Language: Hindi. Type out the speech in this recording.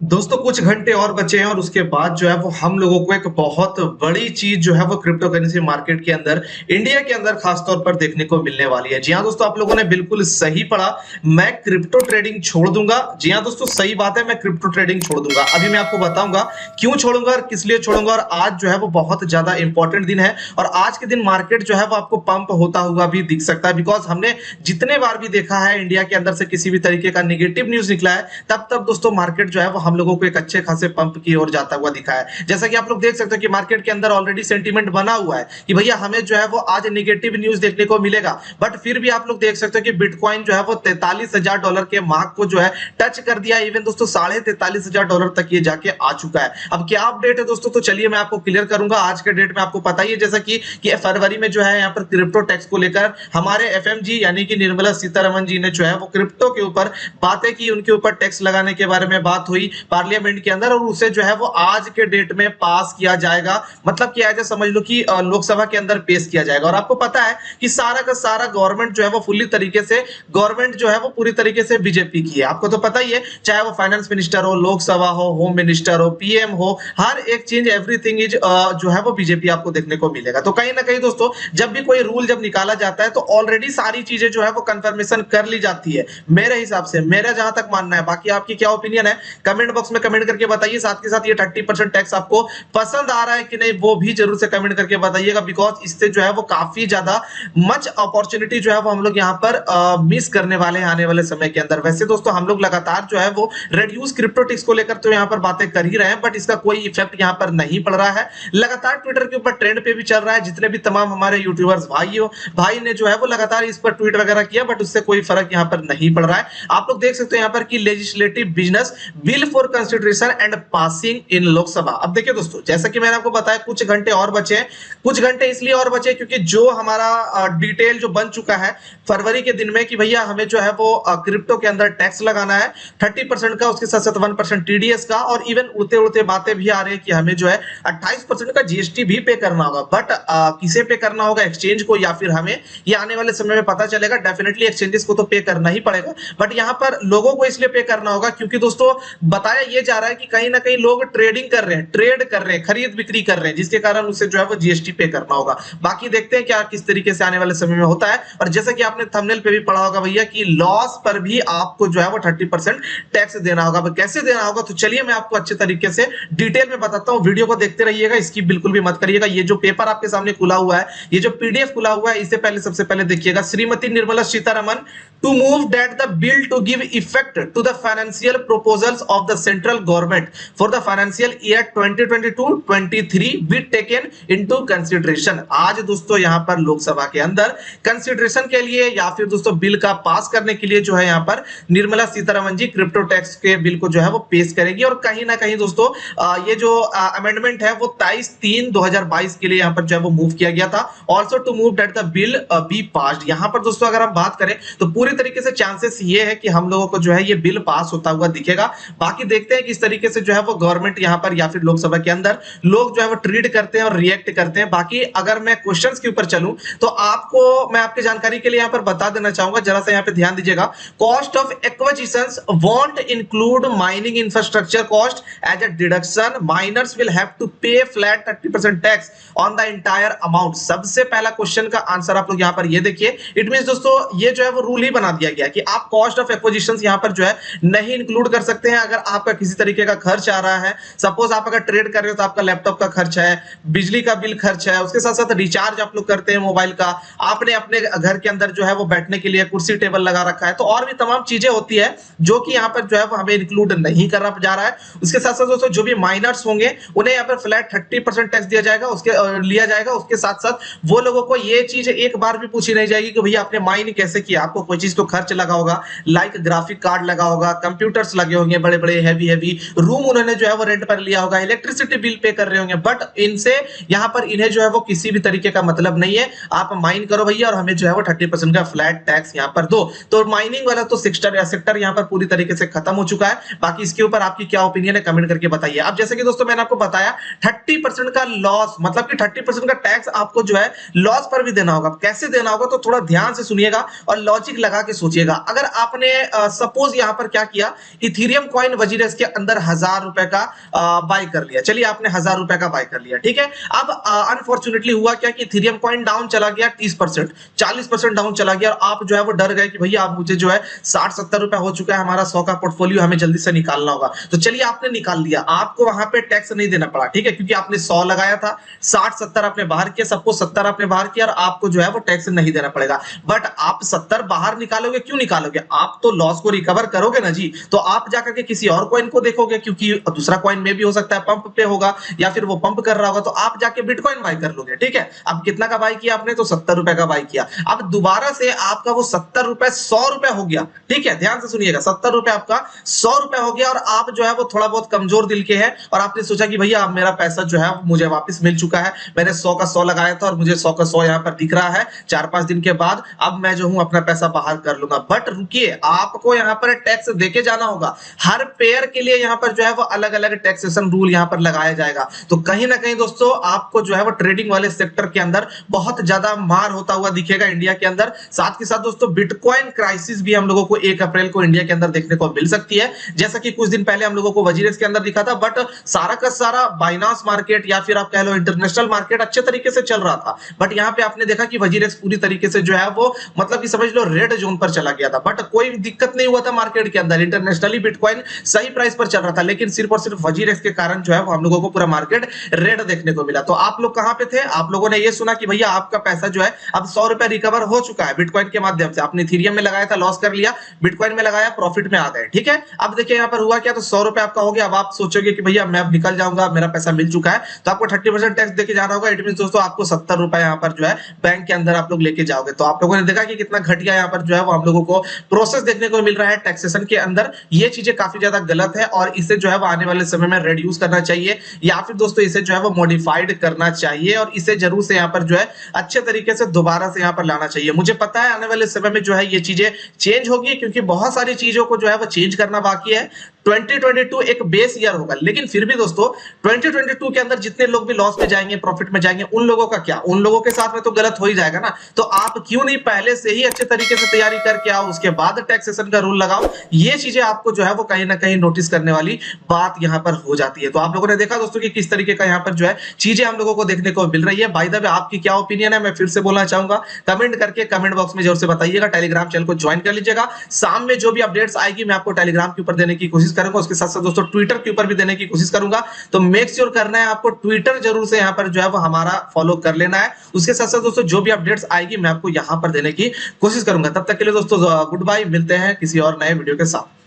दोस्तों कुछ घंटे और बचे हैं और उसके बाद जो है वो हम लोगों को एक बहुत बड़ी चीज जो है वो क्रिप्टो करेंसी मार्केट के अंदर इंडिया के अंदर खासतौर पर देखने को मिलने वाली है। जी हाँ दोस्तों, आप लोगों ने बिल्कुल सही पढ़ा। मैं क्रिप्टो ट्रेडिंग छोड़ दूंगा। जी हाँ दोस्तों, सही बात है, मैं क्रिप्टो ट्रेडिंग छोड़ दूंगा। अभी मैं आपको बताऊंगा क्यों छोड़ूंगा और किस लिए छोड़ूंगा। और आज जो है वो बहुत ज्यादा इंपॉर्टेंट दिन है और आज के दिन मार्केट जो है वो आपको पंप होता हुआ भी दिख सकता है। बिकॉज हमने जितने बार भी देखा है इंडिया के अंदर से किसी भी तरीके का निगेटिव न्यूज निकला है, तब तब दोस्तों मार्केट जो है वो हम लोगों को एक अच्छे खासे पंप की ओर जाता हुआ दिखा है। जैसा कि आप लोग देख सकते हो कि मार्केट के अंदर ऑलरेडी सेंटीमेंट बना हुआ है कि भैया हमें जो है वो आज नेगेटिव न्यूज देखने को मिलेगा। बट फिर भी आप लोग देख सकते हो कि बिटकॉइन जो है वो $43,000 के मार्क को जो है टच कर दिया। इवन दोस्तों $43,500 तक ये जाके आ चुका है। अब क्या अपडेट है दोस्तों, तो चलिए मैं आपको क्लियर करूंगा। आज के डेट में आपको पता ही है जैसा कि फरवरी में जो है यहाँ पर क्रिप्टो टैक्स को लेकर हमारे एफएमजी यानी कि निर्मला सीतारमण जी ने जो है वो क्रिप्टो के ऊपर बातें की, उनके ऊपर टैक्स लगाने के बारे में बात हुई पार्लियामेंट के अंदर और उसे जो है वो आज के डेट में पास किया जाएगा। मतलब कि ऐसे समझ लो कि लोकसभा के अंदर पेश किया जाएगा। और आपको पता है कि सारा का सारा गवर्नमेंट जो है वो फुल्ली तरीके से गवर्नमेंट जो है वो पूरी तरीके से बीजेपी की है। आपको तो पता ही है, चाहे वो फाइनेंस मिनिस्टर हो, लोकसभा हो, होम मिनिस्टर हो, पीएम हो, हर एक चीज एवरीथिंग इज जो है वो बीजेपी आपको देखने को मिलेगा। तो कहीं ना कहीं दोस्तों जब भी कोई रूल जब निकाला जाता है तो ऑलरेडी सारी चीजें जो है वो कंफर्मेशन कर ली जाती है, मेरे हिसाब से, मेरा जहां तक मानना है। बाकी आपकी क्या ओपिनियन है कमेंट बॉक्स में कमेंट करके बताइए। साथ के साथ ये 30% टैक्स आपको पसंद आ रहा है कि नहीं वो भी जरूर से कमेंट करके बताइएगा। बिकॉज इससे जो है वो काफी ज्यादा मच अपॉर्चुनिटी जो है वो हम लोग यहाँ पर मिस करने वाले हैं आने वाले समय के अंदर। वैसे दोस्तों हम लोग लगातार जो है वो रेड्यूस क्रिप्टो टैक्स को लेकर तो यहाँ पर बातें कर ही रहे हैं, बट इसका कोई इफेक्ट यहाँ पर नहीं पड़ रहा है। लगातार ट्विटर के ऊपर ट्रेंड पे भी चल रहा है। जितने भी तमाम हमारे यूट्यूबर्स भाई ने जो है वो लगातार इस पर ट्वीट वगैरह किया, बट उससे कोई फर्क यहाँ पर नहीं पड़ रहा है। आप लोग देख सकते हो यहाँ पर कि legislative business bill for consideration and passing in Lok Sabha. अब देखिए दोस्तों, जैसा कि मैंने आपको बताया कुछ घंटे और बचे हैं। कुछ घंटे इसलिए और बचे क्योंकि जो हमारा डिटेल जो बन चुका है फरवरी के दिन में कि भैया हमें जो है वो क्रिप्टो के अंदर टैक्स लगाना है 30% का, उसके साथ साथ 1% टीडीएस का, और इवन उड़ते उड़ते बातें भी आ रही है कि हमें जो है 28% का जीएसटी भी पे करना होगा। बट किसे पे करना होगा, एक्सचेंज को या फिर हमें, ये आने वाले समय में पता चलेगा। डेफिनेटली एक्सचेंजेस को तो पे करना ही पड़ेगा, बट यहाँ पर लोगों को इसलिए पे करना होगा क्योंकि दोस्तों बताया ये जा रहा है कि कहीं ना कहीं लोग ट्रेडिंग कर रहे हैं, ट्रेड कर रहे हैं, खरीद बिक्री कर रहे हैं, जिसके कारण उसे जो है वो जीएसटी पे करना होगा। बाकी देखते हैं क्या किस तरीके से आने वाले समय में होता है। और जैसा कि आपने थंबनेल पे भी पढ़ा होगा भैया कि लॉस पर भी आपको जो है वो 30% टैक्स देना होगा। कैसे देना होगा तो चलिए मैं आपको अच्छे तरीके से डिटेल में बताता हूं। वीडियो को देखते रहिएगा, इसकी बिल्कुल भी मत करिएगा। ये जो पेपर आपके सामने खुला हुआ है, ये जो पीडीएफ खुला हुआ है, इससे पहले सबसे पहले देखिएगा Shrimati Nirmala Sitharaman to move that the bill to give effect to the financial proposals of the central government for the financial year 2022-23 be taken into consideration। आज दोस्तों यहां पर लोकसभा के अंदर कंसिडरेशन के लिए या फिर दोस्तों बिल का पास करने के लिए जो है यहां पर निर्मला सीतारमण जी क्रिप्टो टैक्स के बिल को जो है वो पेश करेगी। और कहीं ना कहीं दोस्तों ये जो अमेंडमेंट है वो 23/3/2022 के लिए यहां पर जो है वो मूव किया गया था। Also to move that the bill be passed. यहां पर दोस्तों अगर हम बात करें तो पूरी तरीके से चांसेस ये है कि हम लोगों को जो है ये बिल पास होता हुआ दिखेगा। बाकी देखते हैं किस तरीके से जो है वो गवर्नमेंट यहां पर या फिर लोकसभा के अंदर लोग जो है वो ट्रीट करते हैं और रिएक्ट करते हैं। बाकी अगर मैं क्वेश्चंस के ऊपर चलूं तो आपको मैं आपकी जानकारी के लिए यहां पर बता देना चाहूंगा, जरा सा यहां पे ध्यान दीजिएगा। Cost of acquisitions won't include mining infrastructure cost as a deduction. Miners will have to pay flat 30% tax on the entire amount. सबसे पहला क्वेश्चन का आंसर आप लोग यहां पर ये देखिए। इट मींस दोस्तों ये जो है वो रूल ही बना दिया गया कि आप कॉस्ट ऑफ एक्विजिशंस यहां पर जो है नहीं इंक्लूड कर सकते हैं। अगर आपका किसी तरीके का खर्च आ रहा है, सपोज आप अगर ट्रेड कर रहे हो तो आपका लैपटॉप का खर्च है, बिजली का बिल खर्च है, उसके साथ साथ रिचार्ज आप लोग करते हैं मोबाइल का, आपने अपने घर के अंदर जो है वो बैठने के लिए कुर्सी टेबल लगा रखा है, तो और भी तमाम चीजें होती है जो कि यहाँ पर जो है वो हमें इंक्लूड नहीं करा जा रहा है। उसके साथ साथ दोस्तों जो भी माइनर्स होंगे उन्हें यहाँ पर फ्लैट 30% टैक्स दिया जाएगा, उसके लिया जाएगा। उसके साथ साथ वो लोगों को ये चीज एक बार भी पूछी नहीं जाएगी कि भैया आपने माइन कैसे किया। आपको कोई चीज तो खर्च लगा होगा, लाइक ग्राफिक कार्ड लगा होगा, कंप्यूटर्स लगे होंगे, बड़े बड़े हैवी रूम उन्होंने जो है वो रेंट पर लिया होगा, इलेक्ट्रिसिटी बिल पे कर रहे होंगे, बट इनसे यहाँ पर इन्हें जो है वो किसी भी तरीके का मतलब नहीं है। आप माइन करो भैया और हमें जो है वो 30% का फ्लैट टैक्स यहाँ पर दो। तो माइनिंग वाला तो सेक्टर यहाँ पर पूरी तरीके से खत्म हो चुका है। बाकी इसके ऊपर आपकी क्या ओपिनियन है कमेंट करके बताइए। अब जैसे कि दोस्तों मैंने आपको बताया 30% का लॉस, मतलब कि 30% का टैक्स आपको जो है लॉस पर भी देना होगा। कैसे देना होगा तो थोड़ा ध्यान से सुनिएगा और लॉजिक लगा के सोचिएगा। अगर आपने सपोज यहाँ पर क्या किया, इथेरियम कॉइन वजीरेक्स के अंदर 1000 रुपए का बाय कर लिया, चलिए आपने 1000 रुपए का बाय कर लिया, ठीक है। अब अनफॉर्चुनेटली हुआ क्या कि इथेरियम कॉइन डाउन चला गया 30%, 40% डाउन चला गया और आप जो है वो डर गए कि भैया आप मुझे जो है 60-70 रुपए हो चुका है हमारा 100 का पोर्टफोलियो, हमें जल्दी से निकालना होगा। तो चलिए आपने निकाल लिया, आपको वहां पे टैक्स नहीं देना पड़ा, ठीक है, क्योंकि आपने 100 लगाया था, 60-70 आपने बाहर किया, सबको 70 आपने बाहर किया और आपको जो है वो टैक्स नहीं देना पड़ेगा। बट आप 70 बाहर निकालोगे, क्यों निकालोगे? आप तो लॉस को रिकवर करोगे ना जी, तो आप जाकर के किसी और कॉइन को देखोगे, क्योंकि दूसरा कॉइन में भी हो सकता है पंप पे होगा या फिर वो पंप कर रहा होगा, तो आप जाके बिटकॉइन बाय कर लोगे, ठीक है। अब कितना का बाय किया आपने? तो 70 रुपए का बाय किया। अब दोबारा से आपका वो 70 रुपए 100 रुपए हो गया, ठीक है, ध्यान से सुनिएगा, 70 रुपए आपका 100 रुपए हो गया और आप जो है वो थोड़ा बहुत कमजोर दिल के हैं और आपने सोचा कि भैया अब मेरा पैसा जो है मुझे वापस मिल चुका है, मैंने 100 का 100 लगाया था और मुझे 100 का 100 यहाँ पर दिख रहा है 4-5 दिन के बाद, अब मैं जो हूं अपना पैसा बाहर कर लूंगा। बट रुकिए, आपको यहाँ पर टैक्स देके जाना होगा, हर पेयर के लिए यहाँ पर जो है वो अलग अलग टैक्सेशन रूल यहाँ पर लगाया जाएगा। तो कहीं ना कहीं दोस्तों आपको जो है वो ट्रेडिंग वाले सेक्टर के अंदर बहुत ज्यादा मार होता हुआ दिखेगा इंडिया के अंदर। साथ के साथ दोस्तों बिटकॉइन क्राइसिस भी हम लोगों को 1 अप्रैल को इंडिया के अंदर देखने को मिल सकती है, जैसा कि कुछ दिन पहले हम लोगों को वजीरेक्स के अंदर दिखा था। बट सारा का सारा बाइनांस मार्केट या फिर आप कह लो इंटरनेशनल मार्केट अच्छे तरीके से चल रहा था, बट यहाँ पे आपने देखा कि वजीरेक्स पूरी तरीके से जो है वो मतलब कि समझ लो रेड जोन पर चला गया था। बट कोई दिक्कत नहीं हुआ था मार्केट के अंदर, इंटरनेशनली बिटकॉइन सही प्राइस पर चल रहा था, लेकिन सिर्फ और सिर्फ वजीरेक्स के कारण जो है वो हम लोगों को पूरा मार्केट रेड देखने को मिला। तो आप लोग कहां पे थे? आप लोगों ने ये सुना कि भैया आपका पैसा जो है अब 100 रुपए रिकवर हो चुका है बिटकॉइन के माध्यम से, आपने इथेरियम में लगाया था लॉस कर लिया, बिटकॉइन में लगाया प्रॉफिट में आ गए, ठीक है। अब देखिए यहाँ पर हुआ क्या, तो 100 रुपए आपका हो गया। अब आप सोचोगे कि भैया मैं अब निकल जाऊंगा, मेरा पैसा मिल चुका है, तो आपको 30% टैक्स देके जाना होगा। इट मींस दोस्तों आपको 70 रुपए यहाँ पर जो है बैंक के अंदर आप लोग लेके जाओगे। तो आप लोगों ने देखा कि कितना घटिया यहाँ पर जो है वो हम लोगों को प्रोसेस देखने को मिल रहा है टैक्सेशन के अंदर। ये चीजें काफी ज्यादा गलत है और इसे जो है वो आने वाले समय में रिड्यूस करना चाहिए या फिर दोस्तों इसे जो है वो मॉडिफाइड करना चाहिए और इसे जरूर से यहाँ पर जो है अच्छे तरीके से दोबारा से यहाँ पर लाना चाहिए। मुझे पता है आने वाले समय में जो है ये चीजें चेंज होगी, क्योंकि बहुत सारी चीजों को जो है वो चेंज करना बाकी है। 2022 एक बेस ईयर होगा, लेकिन फिर भी दोस्तों 2022 के अंदर जितने लोग भी लॉस में जाएंगे, प्रॉफिट में जाएंगे, उन लोगों का क्या? उन लोगों के साथ में तो गलत हो ही जाएगा ना। तो आप क्यों नहीं पहले से ही अच्छे तरीके से तैयारी करके आओ, उसके बाद टैक्सेशन का रूल लगाओ। ये चीजें आपको जो है वो कहीं ना कहीं नोटिस करने वाली बात यहाँ पर हो जाती है। तो आप लोगों ने देखा दोस्तों कि किस तरीके का यहाँ पर जो है चीजें हम लोगों को देखने को मिल रही है। बाय द वे आपकी क्या ओपिनियन है मैं फिर से बोलना चाहूंगा, कमेंट करके कमेंट बॉक्स में जरूर से बताइएगा। टेलीग्राम चैनल को ज्वाइन कर लीजिएगा, शाम में जो भी अपडेट्स आएगी मैं आपको टेलीग्राम के ऊपर देने की कोशिश करूंगा, उसके साथ साथ दोस्तों ट्विटर के ऊपर भी देने की कोशिश करूंगा। तो मेक श्योर करना है आपको ट्विटर जरूर से यहाँ पर जो है वो हमारा फॉलो कर लेना है। उसके साथ साथ दोस्तों जो भी अपडेट्स आएगी मैं आपको यहाँ पर देने की कोशिश करूंगा। तब तक के लिए दोस्तों गुड बाय, मिलते हैं किसी और नए वीडियो के साथ।